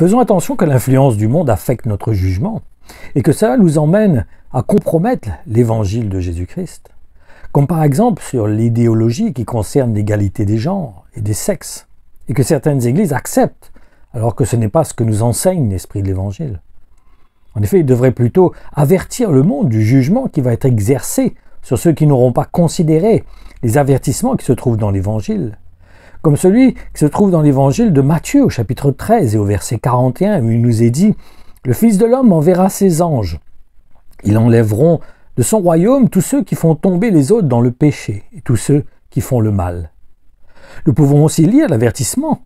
Faisons attention que l'influence du monde affecte notre jugement et que cela nous emmène à compromettre l'évangile de Jésus-Christ, comme par exemple sur l'idéologie qui concerne l'égalité des genres et des sexes, et que certaines églises acceptent, alors que ce n'est pas ce que nous enseigne l'esprit de l'évangile. En effet, il devrait plutôt avertir le monde du jugement qui va être exercé sur ceux qui n'auront pas considéré les avertissements qui se trouvent dans l'évangile, comme celui qui se trouve dans l'évangile de Matthieu au chapitre 13 et au verset 41, où il nous est dit « Le Fils de l'homme enverra ses anges. Ils enlèveront de son royaume tous ceux qui font tomber les autres dans le péché et tous ceux qui font le mal. » Nous pouvons aussi lire l'avertissement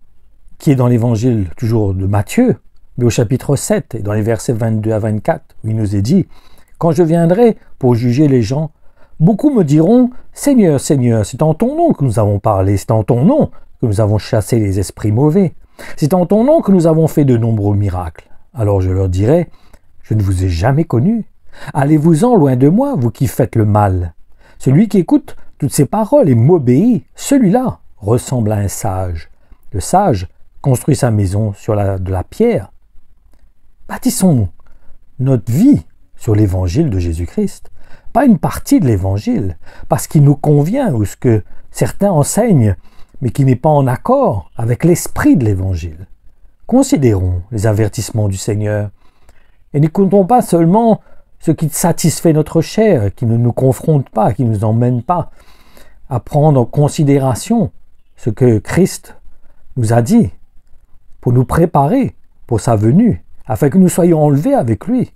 qui est dans l'évangile toujours de Matthieu, mais au chapitre 7 et dans les versets 22 à 24, où il nous est dit « Quand je viendrai pour juger les gens, beaucoup me diront « Seigneur, Seigneur, c'est en ton nom que nous avons parlé, c'est en ton nom que nous avons chassé les esprits mauvais. C'est en ton nom que nous avons fait de nombreux miracles. » Alors je leur dirai « Je ne vous ai jamais connu. Allez-vous-en loin de moi, vous qui faites le mal. Celui qui écoute toutes ces paroles et m'obéit, celui-là ressemble à un sage. Le sage construit sa maison sur de la pierre. » Bâtissons notre vie sur l'évangile de Jésus-Christ, pas une partie de l'évangile, parce qu'il nous convient ou ce que certains enseignent, mais qui n'est pas en accord avec l'esprit de l'évangile. Considérons les avertissements du Seigneur et n'écoutons pas seulement ce qui satisfait notre chair, qui ne nous confronte pas, qui ne nous emmène pas à prendre en considération ce que Christ nous a dit pour nous préparer pour sa venue, afin que nous soyons enlevés avec lui.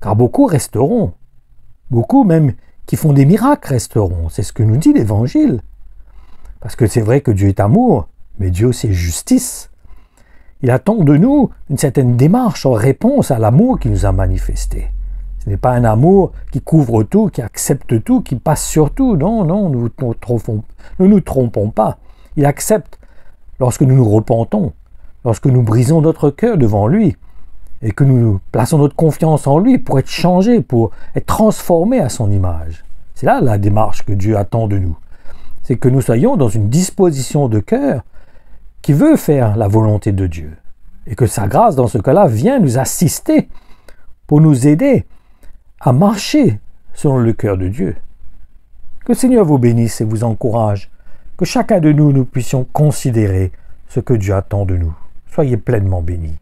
Car beaucoup resteront, beaucoup même qui font des miracles resteront. C'est ce que nous dit l'Évangile. Parce que c'est vrai que Dieu est amour, mais Dieu aussi est justice. Il attend de nous une certaine démarche en réponse à l'amour qu'il nous a manifesté. Ce n'est pas un amour qui couvre tout, qui accepte tout, qui passe sur tout. Non, non, nous ne nous trompons pas. Il accepte lorsque nous nous repentons, lorsque nous brisons notre cœur devant lui et que nous plaçons notre confiance en lui pour être changés, pour être transformés à son image. C'est là la démarche que Dieu attend de nous. C'est que nous soyons dans une disposition de cœur qui veut faire la volonté de Dieu. Et que sa grâce, dans ce cas-là, vient nous assister pour nous aider à marcher selon le cœur de Dieu. Que le Seigneur vous bénisse et vous encourage. Que chacun de nous, nous puissions considérer ce que Dieu attend de nous. Soyez pleinement bénis.